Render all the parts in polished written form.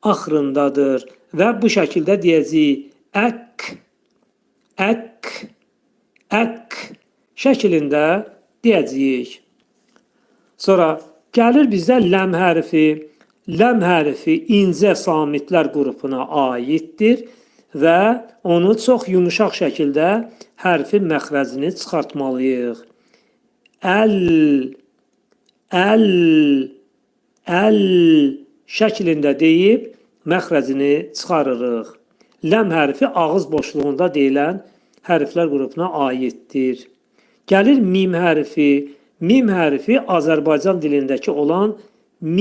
axırındadır və bu şəkildə deyəcəyik. Ək şəklində deyəcəyik. Sonra gəlir bizdə ləm hərfi. Ləm hərfi incə samitlər qrupuna aiddir və onu çox yumuşaq şəkildə hərfin məxrəcini çıxartmalıyıq. Əl şəklində deyib məxrəcini çıxarırıq. Ləm hərfi ağız boşluğunda deyilən hərflər qrupuna aiddir. Gəlir mim hərfi. Mim hərfi Azərbaycan dilindəki olan m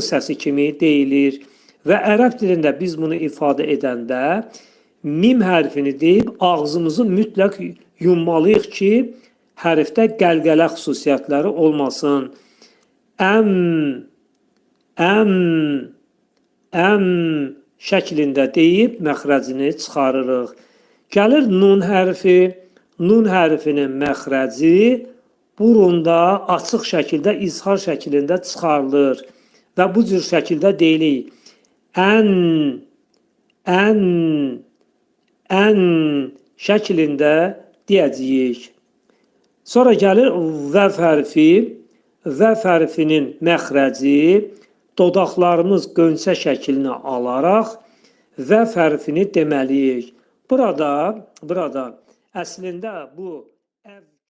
səsi kimi deyilir və ərəb dilində biz bunu ifadə edəndə mim hərfini deyib ağzımızı mütləq yummalıyıq ki, hərfdə qəlqələ xüsusiyyətləri olmasın. Əm şəklində deyib məxrəcini çıxarırıq. Gəlir nun hərfi. Nun hərfinin məxrəci burunda açıq şəkildə, izhar şəklində çıxarılır və bu cür şəkildə deyilir. Ən şəklində deyəcəyik. Sonra gəlir vəv hərfi. Vəv hərfinin məxrəci dodaqlarımız qönçə şəklini alaraq vəv hərfini deməliyik. Burada əslində bu